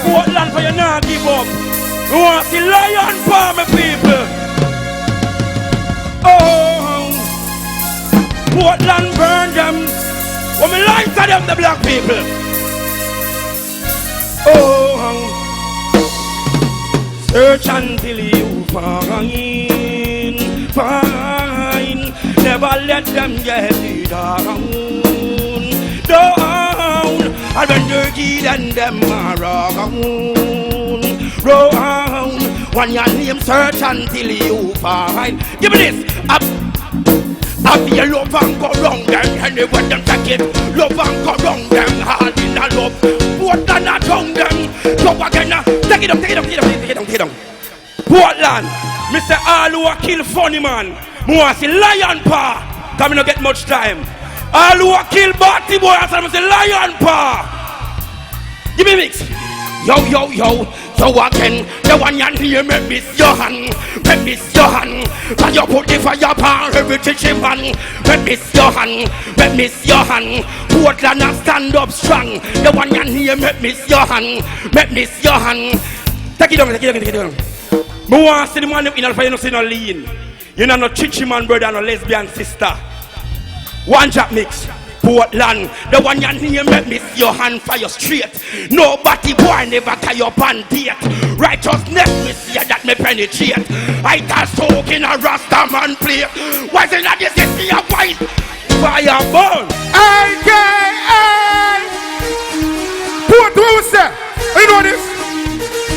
Portland for you not give up. We want to see lion for my people. Oh, Portland burn them. When we light to them, the black people. Oh, search until you find. Never let them get it down. And when you give them around. When your name search until you find. Give me this. I feel love and go wrong them. Anyway them take it. Love and go wrong them. Hard in a love. Portland a tongue them. So again, take it down. Portland, Mr. All who a kill funny man. I want to see lion paw. Cause me no get much time. All who a kill Batty boy. I say lion paw. Give me mix. Yo. So again, the one you hear me miss your hand. Cause you put the fire upon heritage man. Me miss your hand. Portland a stand up strong. The one you hear me miss your hand. Take it down. I want to see the man in Alpha, you don't see no lean. You know no chichi man brother, no lesbian sister. One jack mix. Portland, the one you name make miss your hand fire straight. Nobody boy never tie up on date. Righteousness miss ya that me penetrate. I touch talking a rasta man play. Why is it not this get me a white fire burn? AKA Port Lucia. You know this?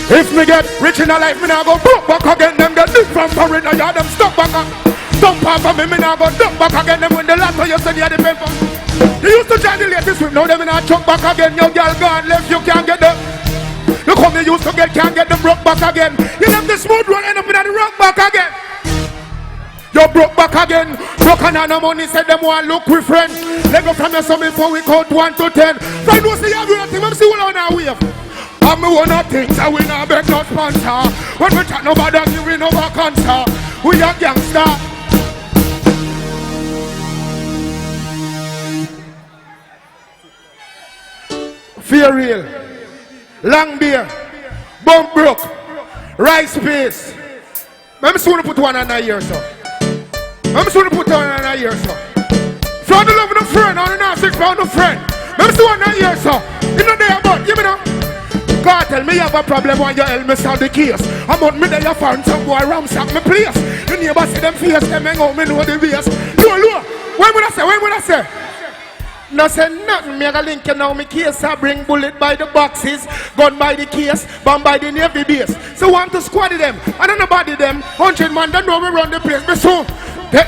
If me get rich in a life, me now go broke back again. Them get big from foreign, I got them stuck back up. Dump off of me now go duck back again. Them when the last one you said you had the paper. You used to join the latest whip, now them in a truck back again. Your girl gone left, you can't get them. Look how me used to get, can't get them broke back again. You left the smooth one, end up in the rock back again. You broke back again. Broke on no money, said them one look with friend. Let go from your son before we count 1 to 10. Find what's the other thing, I'm still on our wave. And me one of things that we not beg no sponsor. When we chat nobody giving over cancer. We are gangster. Fear real, long beer, bump broke, rice paste. I'm soon to put one on a year, so. I'm soon to put one on a year, so. From the love of the friend, on the 6 pound of friend. I'm soon on a year, so. You know they about, give me now. Cartel, me have a problem when you help me solve the case. I'm on me there, you found some boy ramsack me place. The neighbor see them face, them hang out, me know the base. Low. When would I say? No say nothing, me a link you now, me case I bring bullet by the boxes, gun by the case, bomb by the Navy base. So want to squad them, I don't know body them, 100 man don't know me run the place. Me so,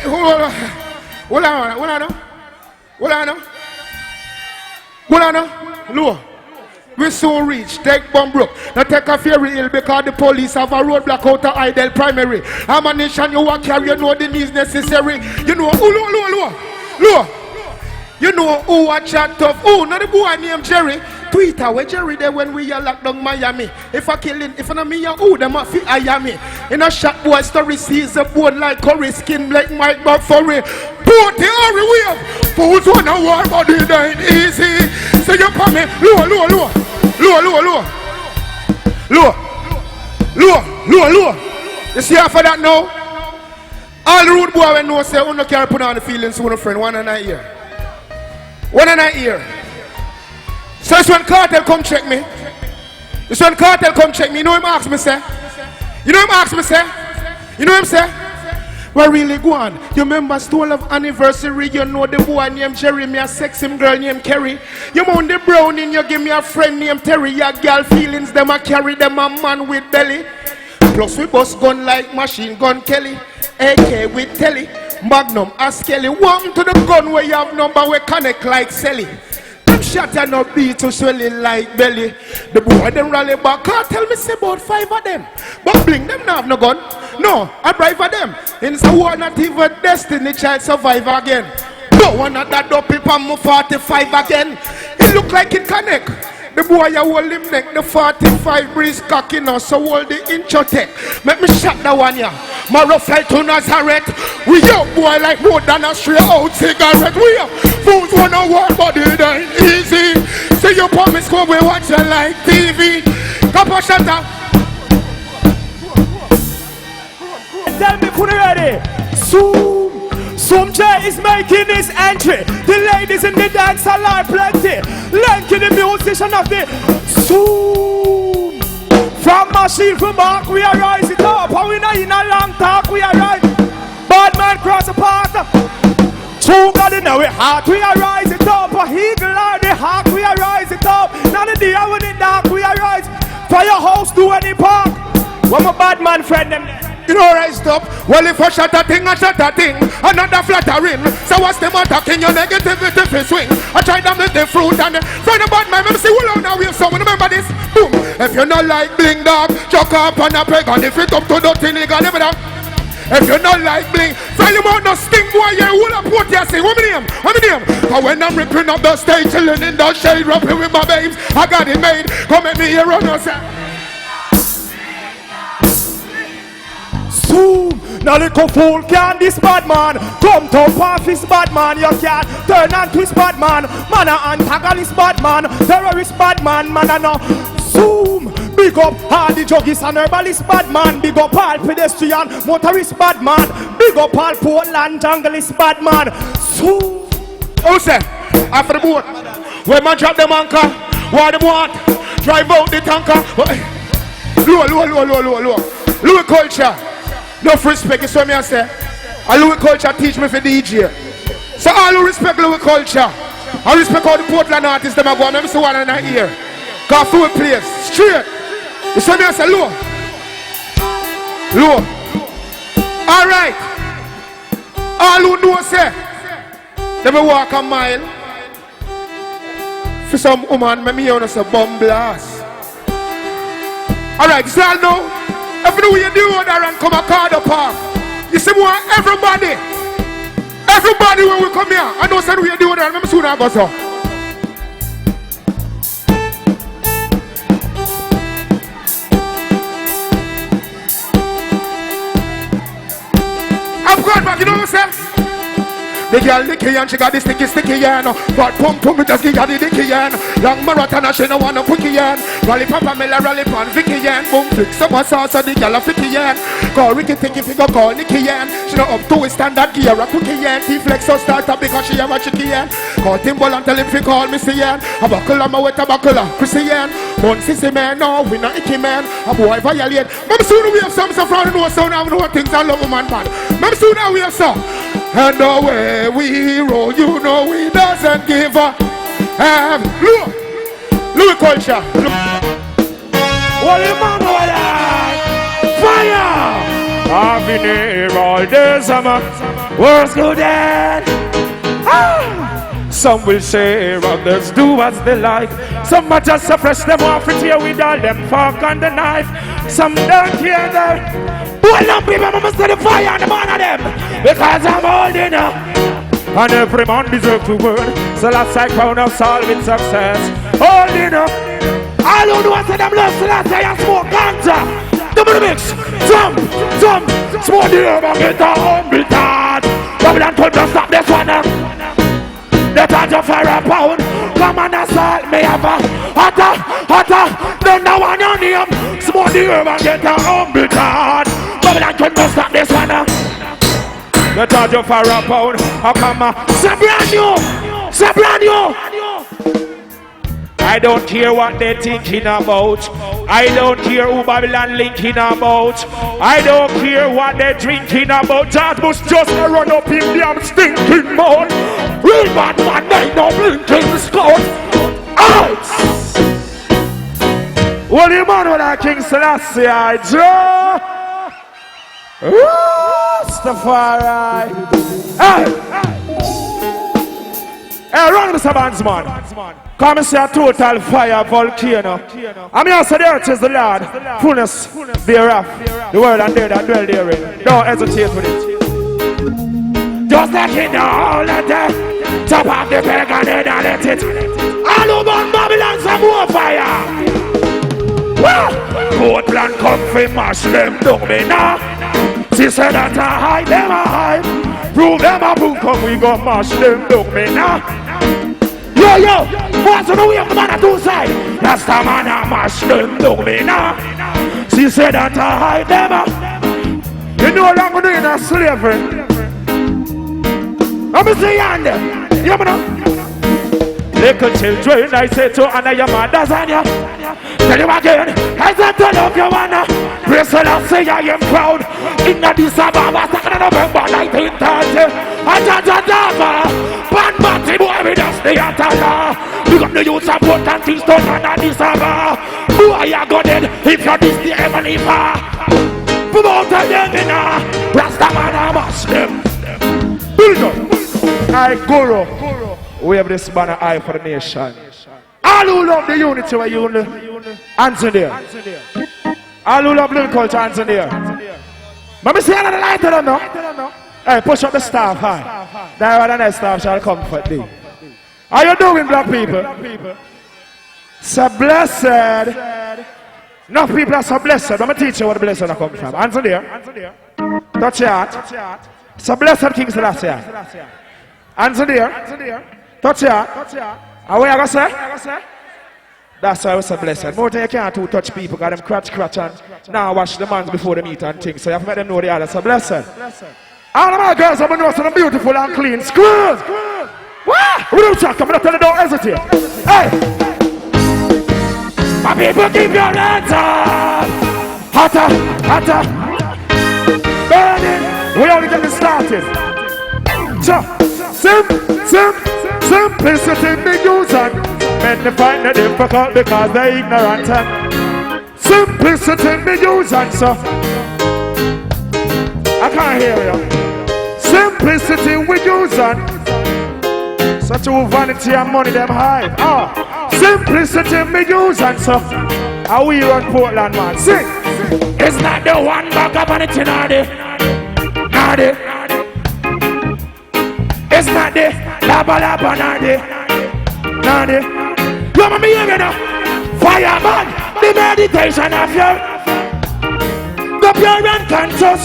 hold on, low. We soon reach, take Bombrook. Now take a ferry hill because the police have a roadblock out of Idle Primary. Ammunition you want carry, you know the needs necessary. You know, low. You know who a chat tough. Oh, not the boy named Jerry. Twitter where Jerry there when we are locked down Miami. If I kill him, if I me a who them a fit Miami. In a shot boy story sees a bone like curry skin like Mike Buffori. Put the hurry wave. Fools wanna war but it ain't easy. So you come in low. You see after that now? All the rude boy when no say you no care put on the feelings with a friend 1 and a year. 1 and a year. So this one cartel come check me. You know him ask me say? You know him say? Well really go on. You remember stole of anniversary, you know the boy named Jerry, me a sexy girl named Kerry. You mound the browning, you give me a friend named Terry. Your girl feelings, them a carry them a man with belly. Plus we bust gun like machine gun Kelly. AK with telly. Magnum, ask Kelly, walk to the gun where you have number we connect like Selly. Them shot and no beat to swelling like belly. The boy them rally back, can't tell me say about 5 of them. But bling them not have no gun. No, I bribe for them. In the war not even destiny child survive again. No one at that dope people on 45 again. It look like it connect. The boy you hold him neck, the 45 breeze cocky now, so hold the inchotech. Make me shut that one ya. My rough fly to Nazareth. We young boy like more than a straight out cigarette. We have fools wanna work but it ain't easy. So you promise go we watch you like TV. for shutter. Tell me, put it ready. Zoom J is making his entry. The ladies in the dance are plenty. Lanky the musician of the Zoom. From machine to mark, we are rise it up. And we not in a long talk, we are rise. Bad man cross the path. True God in our heart, we are rise it up. Eagle are the hawk, we are rise it up. Now the day when it dark, we are rise. Firehouse to any park. What my bad man friend them there? You know right stop. Well if I shut a thing, another flattering. So what's the matter? King your negativity for swing. I try them with the fruit and find a bad man. Let me see well now we have someone remember this. Boom. If you not like bling dog, chuck up on a peg and if it up to dirty nigga, never know. If you not like bling, find him out no sting boy, you will up what you say. What me name? What me name? Cause when I'm ripping up the stage, chilling in the shade, rapping with my babes, I got it made. Come at me here on us. Zoom. Now little fool can this bad man. Come to off his bad man. You can't turn on twist bad man. Man a antagonist bad man. Terrorist bad man. Man a no. Zoom. Big up all the juggies and herbalist bad man. Big up all pedestrian motorist bad man. Big up all Portland junglist bad man. Zoom. Oh say, after the boat, when man drop them anchor, what them want? Drive out the tanker. Low. Low culture. No respect, is what me I say. A Louis culture teach me for DJ. So all who respect Louis culture, I respect all the Portland artists them I go. Let me see one in that ear. Cause full place, straight. You see me I say low. Alright. All who know say, let me walk a mile. For some woman, let me hear us a bomb blast. Alright, you see all know? If you do what you do and come a car the park. You see more everybody when we come here. I know say we do that. Remember soon I go so. I'm going back, you know what I'm saying? The girl licky and she got the sticky yan. But pump me just give her the dicky yan. Young marathon and she no want no quickie yan. Rally papa mela rally pan Vicky yan. Boom flick some sauce and the girl a flicky yan. Call Ricky think if you go call Nicky yan. She no up to a standard gear a quickie yan. T-flex so start up because she have a chicky yan. Call Timbal and tell him fi call Missy yan. A buckle and my wet a buckle Chrissy yan. Mon sissy man no we not icky man. A boy violate. Maybe soon we have some from the north sound and know things and love man man. Maybe soon we have some. And the way we roll, you know we doesn't give a Louis culture. What you man over there? Fire! I've been here all day summer. World's good then. Some will say others do as they like. Some might just suppress them off it here with all them fork and the knife. Some don't hear that. Well, no people must set the fire on the man of them. Because I'm holding up. And every man deserves to word. So last I crown us all with success. Holding up. All who know say them love, so last I smoke ganja. Double the mix. Jump. Smoke the herb and get a humble thought. Babylon told me stop this one up. They charge you for a pound. Come on assault me have a hotter. Don't know one your name. Smoke the herb and get a humble thought. Babylon told me stop this one up. They charge you for a pound. How come say brand new. I don't care what they're thinking about. I don't care who Babylon linking about. I don't care what they're drinking about. That must just run up in damn stinking mouth. Real bad man, they no blinking scout. Out! What do you man with that King Selassie, I draw? Rastafari. Hey, run Mr. Bandsman. Come and see a total fire volcano. I'm here so the earth is the Lord. Fullness thereof. The world and they that dwell therein. Don't hesitate with it. Just let it all let it. Top off the peg and then I let it. All over Babylon some more fire. Portland come fi mash them down me now. She said that I hide them a hide. Prove them a prove come we go mash them down me now. Yo, what's on the way of the man at two sides? That's the man I mash them down me now. She said that I hide them. You no longer doing a slavery. Let me see yonder. You know? Little children, I say to honor your mothers and you. Tell you again, I said to love your honor. Praise the Lord, say I am proud. In Addis Ababa, 2nd of November 1930. Ajajajaba, Banbati boy with us, the Atala. Pick up the youth support and things done on Addis Ababa. Boy, you go dead if you're this the heavenly far. Promote them in a Rastaman and Muslim. Build up. I Guru. We have this banner eye for the nation. All who love the unity where you hands in there. All who love little culture, hands in there. Let me see another light to them now. Hey, push up the staff high. That the next staff shall comfort thee. How you doing, black people? So blessed. Enough people are so blessed. Let me teach you where the blessing come from. Hands in there. Touch your heart. So blessed King Selassie. Hands in there. Touch your heart. And what you going to say? That's why I was so blessed. More than you can't to touch people, got them crutch and now wash the hands before they meet and things. So you have to make them know they are so blessed. All of my girls have been so beautiful and clean. Screw! What? Real talk, I'm going to tell you don't hesitate. Hey! My people keep your hands up! Hotter! Burning! We only getting started. Simplicity be used and men they find it difficult because they're ignorant and simplicity be used and so I can't hear you. Simplicity we use and such a vanity and money them hide. Simplicity be used and so how we run Portland man. Sing. It's not the one back up on it naughty. It's not the laba naughty. You want me here now? Fireman, the meditation of you. The pure and conscious.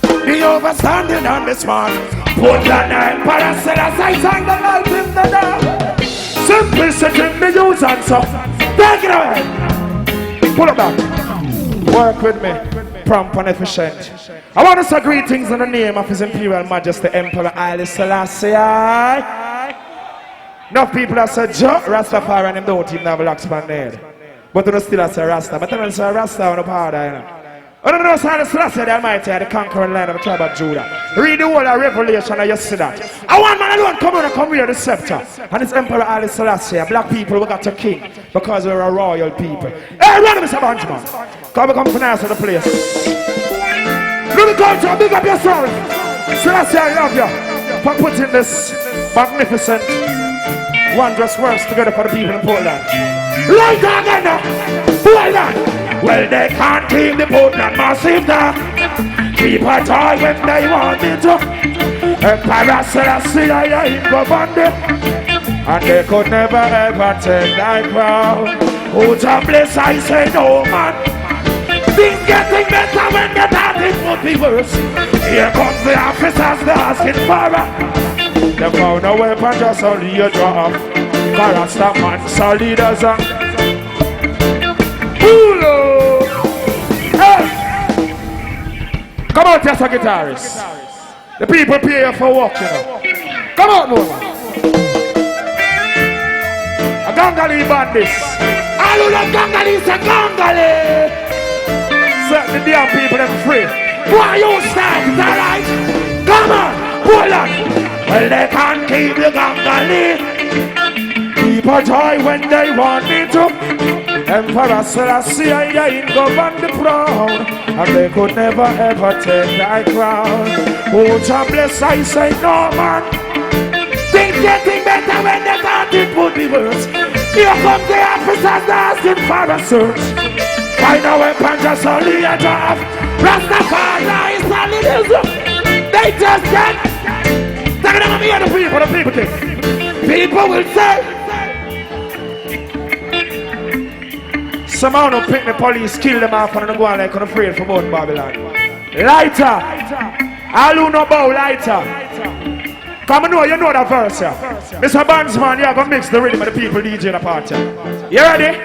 The overstanding and the smart. Portland and Paracela sights and the light in the dark. Simplicity in the use and so. Take it away. Pull it back. Work with me. Prompt and efficient. I want to say greetings in the name of His Imperial Majesty Emperor Haile Selassie. Enough people have said, Joe, Rastafari and him don't even have a lock span there. But you still have said Rasta. But you say Rasta on the powder, you know. I don't know, Haile Selassie the Almighty, the conquering land of the tribe of Judah. Read the whole of Revelation and you see that. I want man alone come on and come here the scepter. And it's Emperor Haile Selassie. Black people, we got a king because we're a royal people. Hey, run Mr. Benjamin. Come finance the place. Little culture, big up yourself. Selassie, I love you for putting this magnificent, wondrous works together for the people in Portland. Light again now. Portland. Well, they can't keep the Portland massive down. Keep a toy when they want it to. Emperor Selassie, I ain't governed it. And they could never ever take thy crown. Oh, Jah bless, I say no man. Things getting better when they thought it would be worse. Here comes the officers, they're asking for a. They found a weapon just only a drop. Karasta man, solid as a. Pulo! Hey! Come out here, guitarist. The people pay you for work, you know. Come out, no man. A Gangali bandits. All who love Gangali is a Gangali. Set the damn people them free. Why you stand, is that right? Come on, pull on. Well, they can't keep the Gangali. Keep a joy when they want me to. Emperor Selassie, I ain't govern the throne. And they could never ever take thy crown. Oh, Jah bless, I say no man. Things getting better when they thought it would be worse. Here come the officers asking for a search. Find a weapon just only a drop. Rastafari is solidarity. They just get. Take it on me and the people think. People will say. Somehow don't pick the police, kill them off and go on like on afraid for both Babylon. Lighter. All who know about lighter. Come on, you know that verse here. Mr. Bandsman, you're going to mix the rhythm of the people DJ in the party. You ready?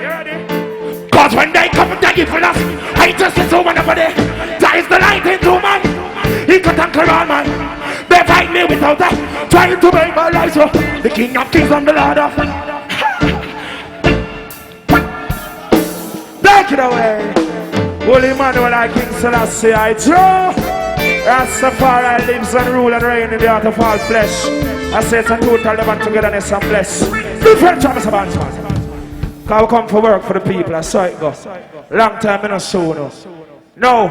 Cause when they come and take it for us, I just see someone over there. That is the light into man. He can conquer all man. They fight me without that. Trying to make my life so. The King of Kings and the Lord of Take it away. Holy Manuel, I King Selassie, I draw. Rastafari lives and rule and reign in the heart of all flesh. I say it's a total living togetherness and bless. Different time, Mr. Bandsman. Cause we come for work for the people, I saw it go. Long time in a soon. No.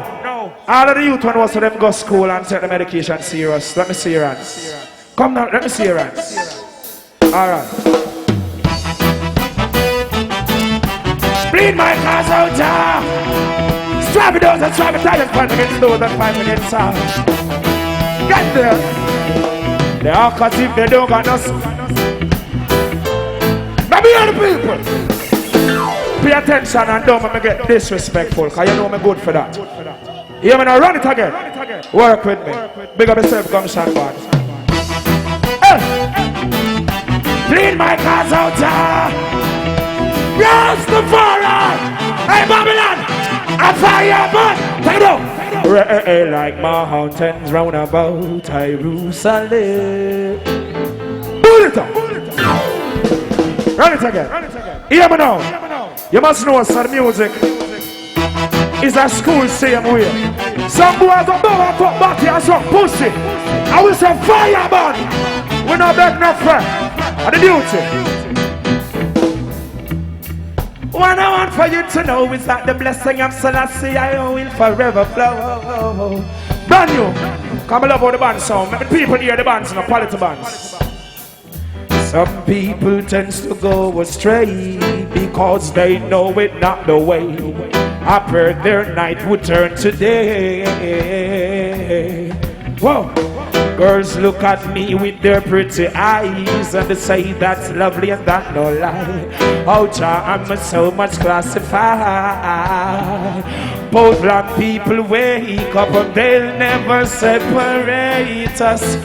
All of the youth when was to them go to school and take the medication serious. Let me see your hands. Come now, let me see your hands. Alright. Bleed my cars out, ja. Strap it those and strap it tight 5 minutes those and 5 minutes out. Get there. They are cause if they don't got us. Let me hear the people. Pay attention and don't make me get disrespectful, cause you know me good for that. You hear me now? Run it again. Work with me. Big up yourself, Gumshan Band. Hey! Clean my cars out, ja! Rastafari! Hey, Babylon! A fire, man! Take it up! Like mountains round about Jerusalem. Pull it up! Run it again. Hear me now. You must know some music is a school same way. Some boys don't know how to body and some pussy. I will say fire, man. We not beg no friend. And the duty. What I want for you to know is that the blessing of Selassie I will forever flow. Brand new. Come love how the band sound. Make the people hear the bands and the quality bands. Some people tend to go astray because they know it not the way. I pray their night would turn to day. Whoa. Girls look at me with their pretty eyes and they say that's lovely and that no lie. Oh, Jah, I'm so much classified. Both black people wake up and they'll never separate us.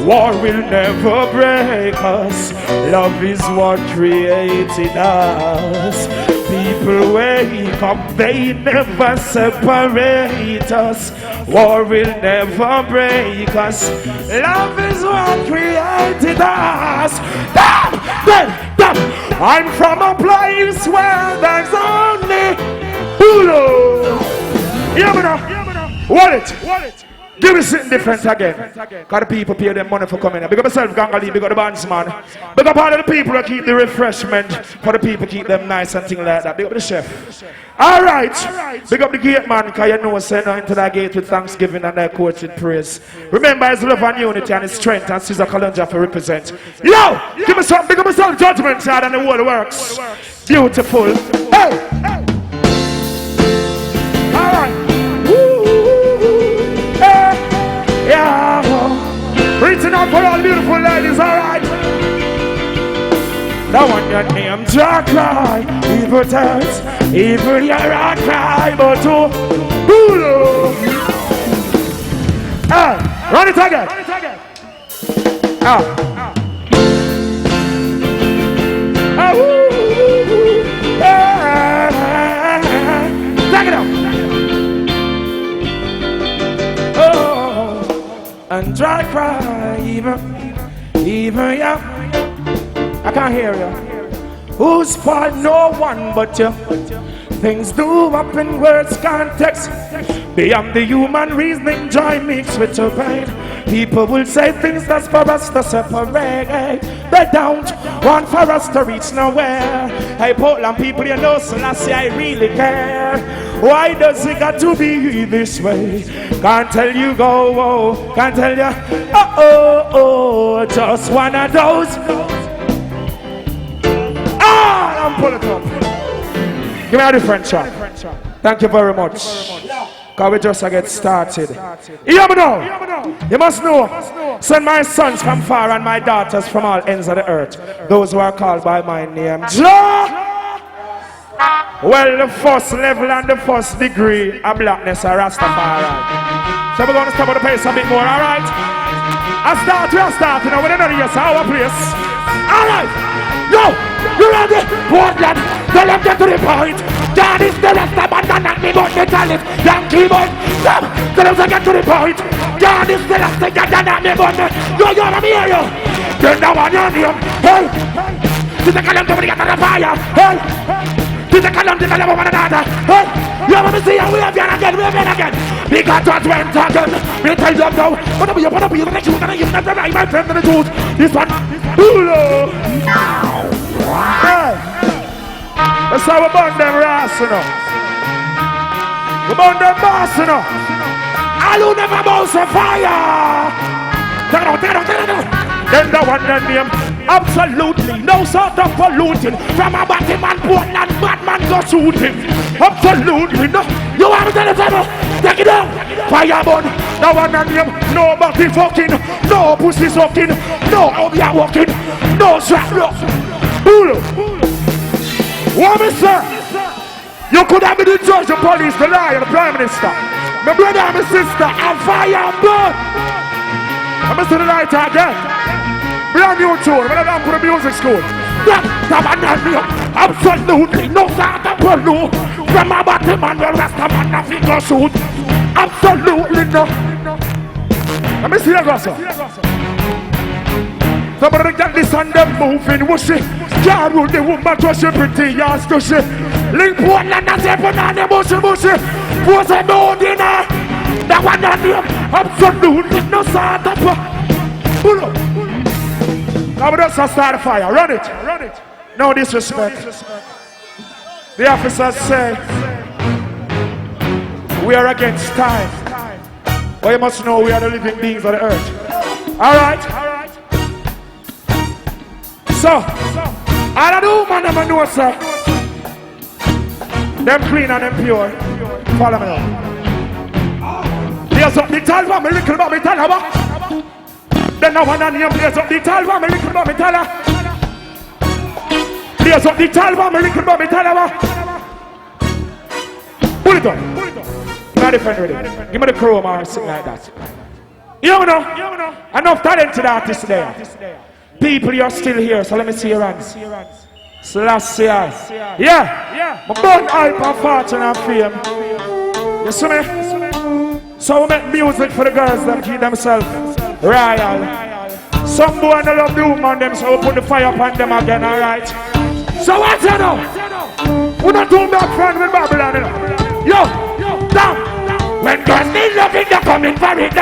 War will never break us. Love is what created us. People wake up, they never separate us. War will never break us. Love is what created us. Damn! I'm from a place where there's only Hulu. Hear me now. Wallet. Give me something different again. Cause the people pay them money for coming here. Big up yourself, Gangali, big up the bands, man. Big up all of the people that keep the refreshment. For the people keep them nice and things like that. Big up the chef. Alright. Big up the gate, man. Cause you know send into that gate with thanksgiving and their courts with praise. Remember his love and unity and his strength and Sizzla Kalonja for represent. Yo! Give me some, big up yourself, judgment side and the world works. Beautiful. Hey! Alright. Yeah, reaching out for all beautiful ladies, alright? That one your name, Jah cry, evil turns, evil your heart cry, but to Hulu. Hey, run it again. Take it out. And dry cry, even yeah. I can't hear you. Whose fault? No one but you. Things do up in words context. Beyond the human reasoning, joy mixed with your pain. People will say things that's for us to separate. They don't want for us to reach nowhere. Hey, Portland people, you know, so I say I really care. Why does it got to be this way? Can't tell you go, can't tell you, just one of those. I'm pulling it up. Give me a different track. Thank you very much. Cause we just get started. Hear me now. You must know. Send my sons from far and my daughters from all ends of the earth. Those who are called by my name. Jah! Well, the first level and the first degree of blackness are Rastafari. So we're going to stop at the pace a bit more, alright? I start, we are starting. Now, we're not here, so our place. Alright. Yo, you ready? Portland, tell them get to the point. God is the rest of man, and me but me tell it. Young keyboard, tell them to get to the point. God is the rest of man, and me but me. Yo, let me hear you. Turn down on your name. Hey, did they call them to get to the fire? Hey, did they call them to tell one another? Hey, you want me see you? We have again. Because what went again. Me tell them now. Wanna be the truth, and you never right, my friend, the truth. This one, Hulu. Hey, that's how we burn them rass, you know. We burn them boss, you know. All who never bounce a fire. Take it out. Then the one that name, absolutely no sort of polluting. From a Batman, Portland, Batman go shoot him. Absolutely no. You want to tell the table? Take it down. Firebone. The one that name, nobody fucking, no pussy sucking, no obia walking, no strap lock. Hulu. What me say? You could have been the judge, the police, the lawyer, the prime minister. My brother and my sister, and firebone. I'm Mr. The Light again. Brand new tune, when I'm going to music school. Absolutely no sort of blue. From a Batman, the rest of man, nothing go shoot. Absolutely no. Let me see that, Russell. Somebody get this and them moving, whooshy. Can't rule the woman, to she pretty, ass to she. Link Portland and say, put on the bushy. Who's a no dinner? That one that name, absolutely no sort of pull up. Now we just start a fire. Run it. No disrespect. The officers say we are against time. But you must know we are the living beings of the earth. Alright? So, all of the women them know, sir. Them clean and them pure. Follow me now. There's up the tall one, me little mommy tell her. Then I want to name there's up the tall one, me little mommy tell her. There's up the tall one, me little mommy tell her. Pull it up. Not defend with it. Give me the chroma or something like that. You know, enough talented artists there. People, you're still here, so let me see your hands. Selassie. Yeah. My born hype and fortune and fame. You see me? So we make music for the girls that keep themselves royal. Some boy don't love the woman them, so we put the fire upon them again, alright? So what you know? We don't do that friend with Babylon, you know? Yo, down. When girls need loving, they're coming for it,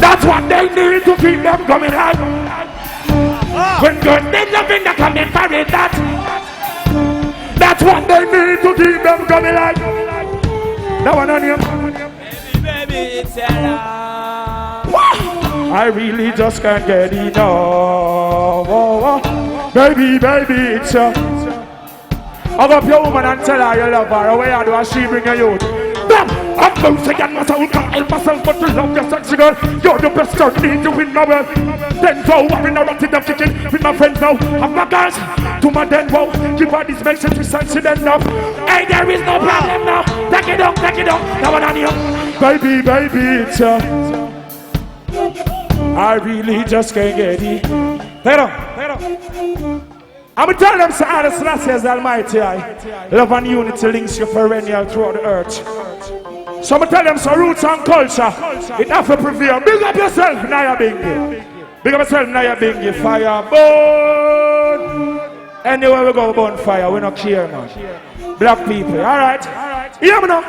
that's what they need to keep them coming like. When girls need loving, they're coming for it, that's what they need to keep them coming like. That one on you. Baby, it's a I really just can't get enough. Baby, it's a I go up your woman and tell her you love her. Away I do and she bring you out. I'm bouncing and myself can't help myself but to love your sexy girl. You're the best girl, need you in my world. Then go, I'm in a Rotterdam kicking with my friends now. I'm my girls to my den wow. Give her this message to sense it enough. Hey, there is no problem now. Take it up. Now what on you? Baby, it's I really just can't get it. Hello. I'm going to tell them, Sir Selassie is Almighty. Love and unity links you perennial throughout the earth. So I'm going to tell them, so roots and culture, it have to prevail. Big up yourself, Naya Bingi. Big up yourself, Naya Bingi. Fire, burn. Anywhere we go, burn fire. We don't care, man. Black people, alright? Hear me now?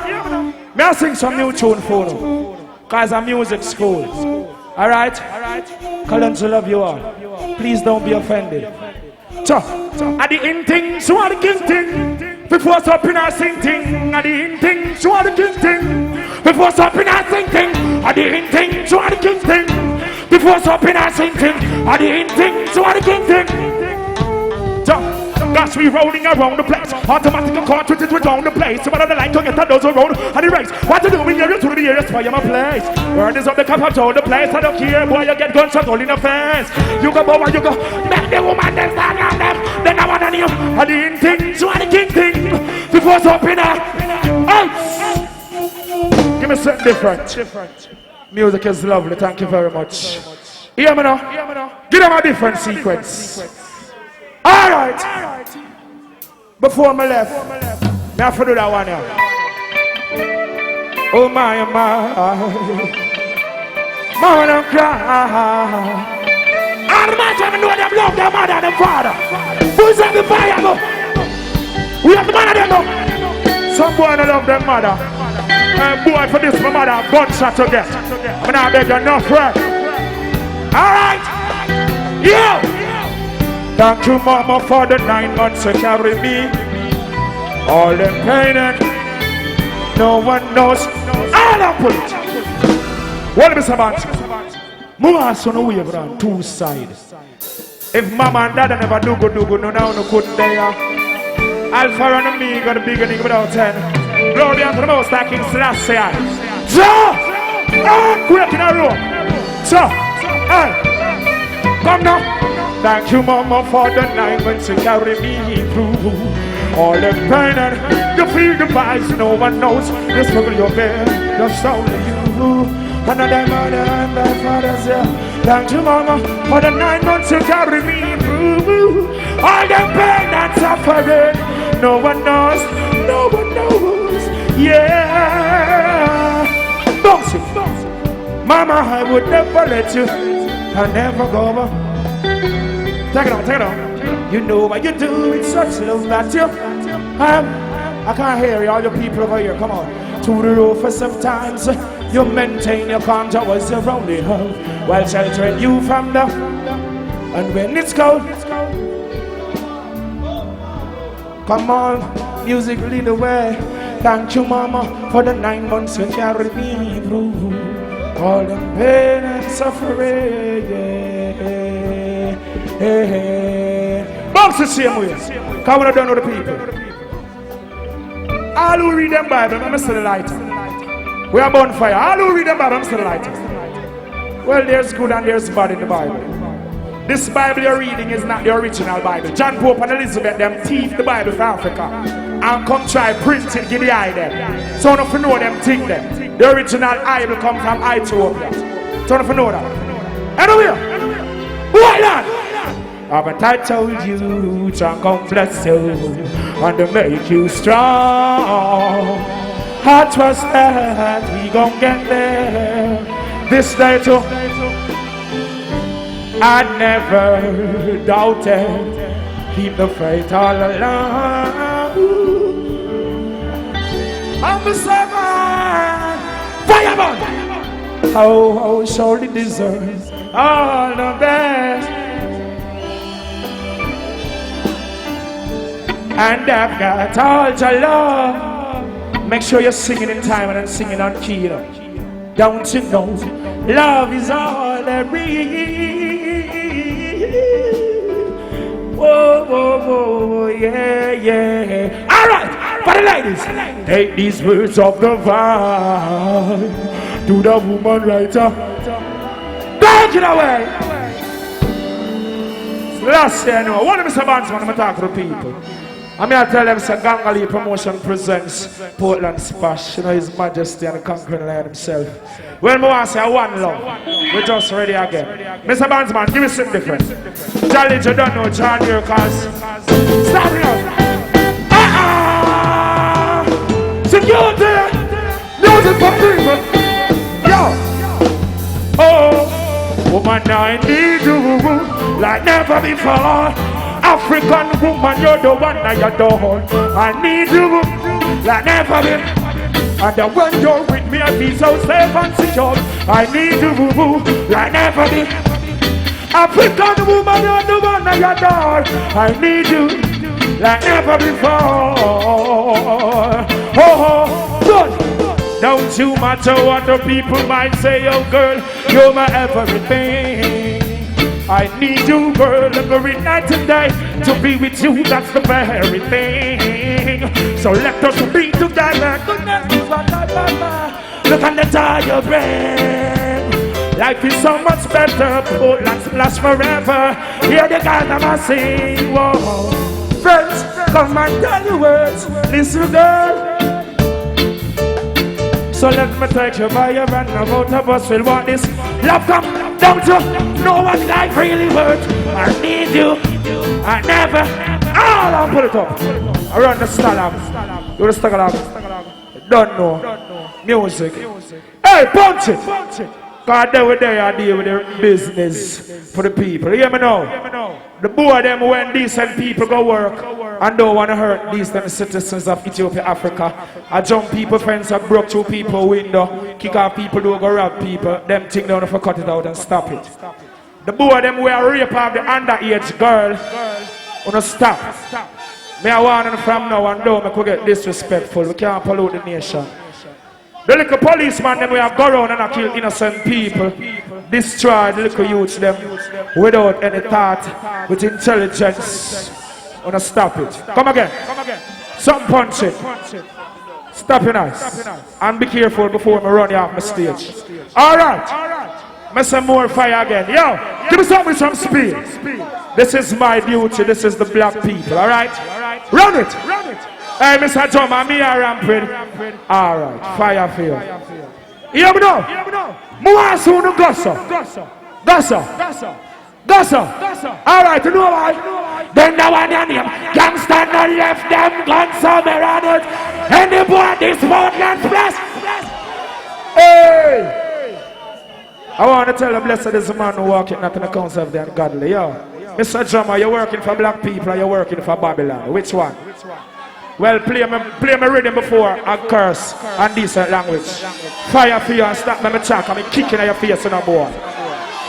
May I sing some new tune for you? Because I'm music school. Alright? Colin to love you all. Please don't be offended. So, at the in things, you are the king thing. Before stopping our sing thing. At the in things, you are the king thing. Before stopping our sing thing. At the in things, you are the king thing. Before stopping our sing thing. At the in things, you are the king thing. So, Gosh, we rolling around the place. Automatic cartridges we down the place. Some of the light to get a dozen road and the race. What to do when you're to the areas for my place? Word is up the cup of the place. I don't care, boy, you get gunshot all in the face. You go, boy, you go. Make the woman then stand on them. Then I want on you. And the in things, you are the king thing. Before something up. Give me something different. Music is lovely, thank you very much. Hear me now? Give them a different sequence. Alright. Before me left, me have to do that one now. Oh my, mama don't cry. All the man trying to know them love their mother and their father. Who's on the fire go? We have the man of them go. Some boy don't love their mother. Boy for this my mother gunshot to get. But I beg enough right. Alright. Yo! Thank you mama for the 9 months to carry me. All the pain and no one knows. All I put it. What is about? More son of wave on 2 sides. If mama and dad never do good, no now no couldn't there. Alpha and me got a beginning without 10. Glory unto the most high King Selassie. Quick in a row. Come now. Thank you mama for the 9 months to carry me through. All the pain and you feel the vibes, no one knows. The struggle you're there, just only you. Another mother and my father's here. Thank you, mama, for the 9 months you carry me through. All the pain and suffering, no one knows, no one knows. Yeah, bounce it, mama. I would never let you. I never go over. Take it on. You know what you do. It's such love that you. I can't hear you, all your people over here. Come on, to the roof for sometimes. You maintain your calm towards your only home while sheltering you from the. And when it's cold, come on, music lead the way. Thank you, mama, for the 9 months you carried me through. All the pain and suffering. Bounce the same way. Come on, down with the people. All who read them Bible, I'm still the lighter. We are bonfire. All who read the Bible, I'm still the lighter. Well, there's good and there's bad in the Bible. This Bible you're reading is not the original Bible. John Pope and Elizabeth, them thief the Bible for Africa. And come try print it, give the eye them. So enough to know them think them. The original Bible come from Aidonia. So enough to know that. Anyway, what on? Haven't I told you to come bless you and to make you strong? I trust that we gon' get there this day too. I never doubted, keep the faith all along. I'm the servant, fireman. Oh, surely deserves all the best. And I've got all your love. Make sure you're singing in time and then singing on key. Don't you know, love is all I need. Whoa, whoa, whoa, yeah. All right, for the ladies, take these words of the vibe to the woman writer. Take it away. Last year, no. What is Mr. Bandsman? I'm talking to the people. I'm here to tell them Sir Gangali Promotion presents Portland Splash. You know, His Majesty and the Conquering Lion himself. Well, I want to say one love. We're just ready again. Mr. Bandsman, give me something different. Jolly, you don't know John here, cause stop it up. Security! Music for people! Yo! Oh, woman, I need you like never before. African woman, you're the one I adore. I need you like never before. And when you're with me, I feel so safe and secure. I need you like never before. African woman, you're the one I adore. I need you like never before. Oh, good. Don't you matter what the people might say, oh girl, you're my everything. I need you, girl, every night and day to be with you, that's the very thing. So let us be together. Look at the tire brain. Life is so much better. Portland Splash forever. Hear the guys I'm sing. Whoa. Friends, come and tell you words. Listen, girl. So let me take you by your hand. Now both of us will want this. Love come down to know what life really worth. I need you. I never. I'll put it up. Around the stalag. You're the stalag. Don't know. Music. Hey, punch it. Because they were there and deal with their business for the people. You hear me now? The boy of them when decent people go work and don't want to hurt decent citizens of Ethiopia, Africa. I jump people, friends have broke through people window, kick off people, do go rob people. Them think they want to cut it out and stop it. The boy of them where rape of the underage girl, wanna stop. Me I want them from now and down, we could get disrespectful. We can't pollute the nation. The little policeman them we have go around and kill innocent people, destroy the little youths them without any thought, with intelligence. Wanna stop it. Come again. Some punch it. Stop your eyes. And be careful before I run you off my stage. Alright. Make some more fire again. Yo, give me some with some speed. This is my duty. This is the black people. Alright? Run it. Hey, Mr. John, I'm here ramping. Alright, fire for you. Hear me now? More soon, Gossa. Alright, you know why? Then the one your name. Gangsta no left them guns somewhere on it. Any boy this Portland flesh. Hey! I want to tell a blessed is a man who walking not in the council of the ungodly. Yo, Mr. Drummer, you're working for black people or you're working for Babylon? Which one? Well, play me rhythm before I curse and decent language. Fire for you and stop me chalk and me kicking at your face in a boy.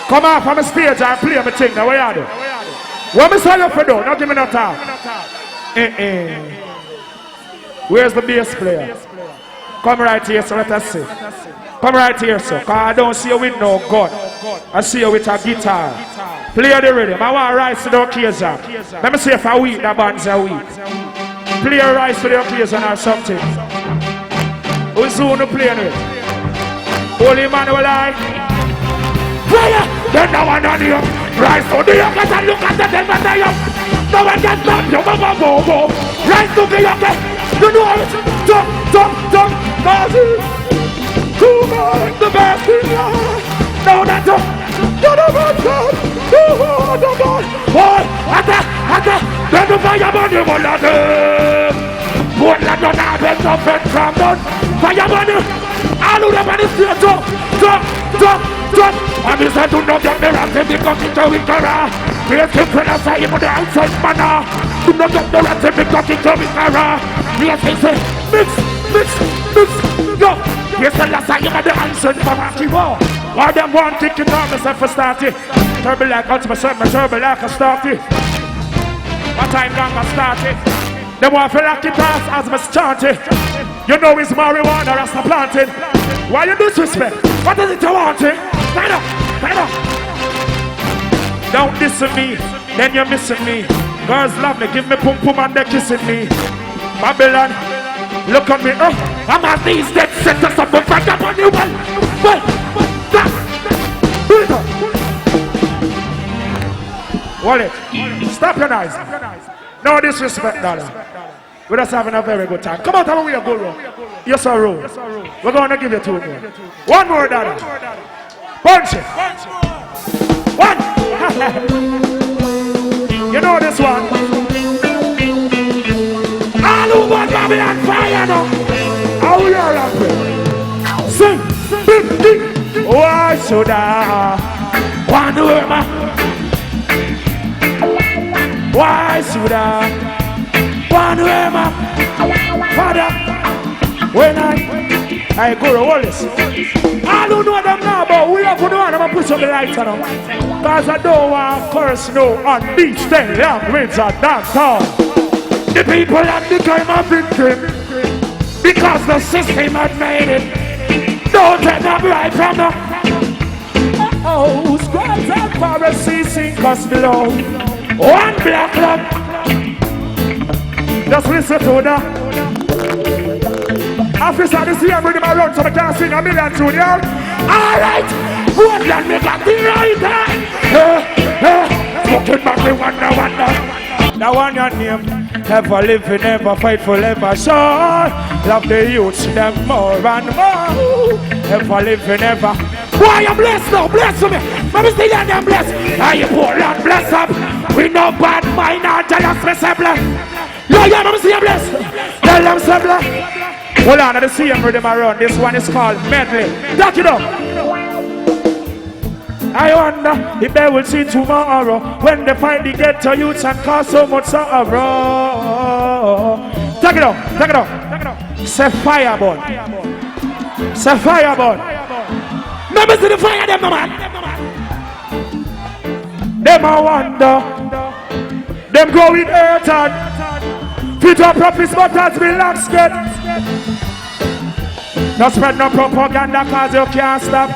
Come off from the stage and play me thing. Now what you do? What me say you for do? Don't give me no talk. Where's the bass player? Come right here so let us see. Come right here so. Cause I don't see you with no gun. I see you with a guitar. Play the rhythm. I want to rise to the occasion. Let me see if I weak, the bands are weak. Play a rise to the occasion or something. Who's who to play with? Holy man will I. Fire! Then no one on you. Rise to the occasion and look at the devil and you. No one can stop you. Rise to the occasion. You know it. Jump. Cause too much the best in life. No, that's all. You're the best God. Attack. Then the fireman you will not do. Won't let no happen from done. Fireman, all of them on the street. Drop. And he said, do not get me wrong. They become into Wickara. Yes, you can say him on the outside manner. Do not get me wrong. They become into Wickara. Yes, he said, mix. Yo. Yes, the last time you had the answer for my keyboard. Why them one kicking on myself for starting? Turbo like out to myself, my turbo like a starting. What time gang I started? Them want to lock it off as my chanting. You know it's marijuana as the planting. Why you disrespect? What is it you wanting? Stand up. Don't diss me, then you're missing me. Girls love me, give me pum and they're kissing me. Babylon, look at me, I'm at these dead centers of the fight up on you. Well, Wallet, stop your eyes. No disrespect, darling. We're just having a very good time. Come on, tell me we are good room. Yes, sir, room. We're going to give you 2 more. One more, darling. Punch it. One. You know this one. All over Babylon fire now. How we are laughing. Sing. Why should I want to wear my? Why should I want to wear my father when I go to Wallace? I don't know them now, but we have to know them and push up the lights on them. Because I don't want to curse no undecent language at that time. The people at the time are victim because the system had made it. Don't take them right from them. Scribes and Pharisees sink us below. One black club. Just listen to that. Officer, this year bring him around so I can sing a million tune, yeah? Alright! Portland, we got the right time! Fucking back, we wonder. That one your name. Ever living, ever faithful, ever sure. Love the youths, them more and more. Ever living, ever. Boy, I'm blessed now, bless me. Let me see that I'm blessed. Now you poor Lord, bless up. We no bad mind, not jealous, me say bless. Yo, yeah, let me see I'm blessed. Tell them say bless. Hold on, let me see him rhythm around. This one is called medley. Talk it up. I wonder if they will see tomorrow when they find the ghetto youths and cause so much sorrow. Take it up, take it up, take it up. Say fireball. Say fireball. Never see the fire, them no man. Them I wonder. Them go with earth and fit up profits, but as we lax get. No spread no propaganda cause you can't stop.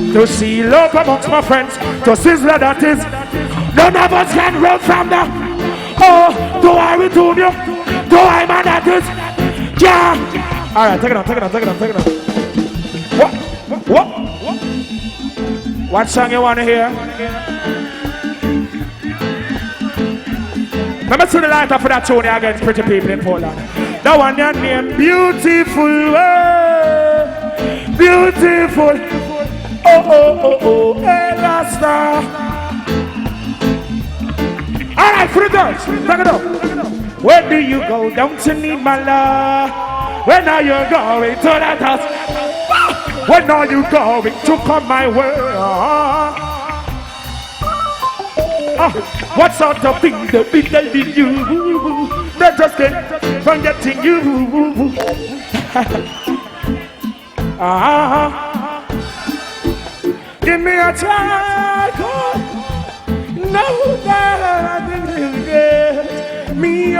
To see love amongst my friends, to Sizzla that is. None of us can run from that. Oh, do I return you? Do I man that is? Yeah. Alright, take it on, take it on, take it on, take it on. What? What song you wanna hear? Let me see the light up for that tune against pretty people in Poland. That one their name Beautiful World. Beautiful. Oh, hey, Rasta. Alright, for the girls, take it up. Where do you go? Don't you need my love? When are you going to that house? When are you going to come my way? What sort of thing the people did you? They just get from getting you. Give me a try, no, that I think you'll get me.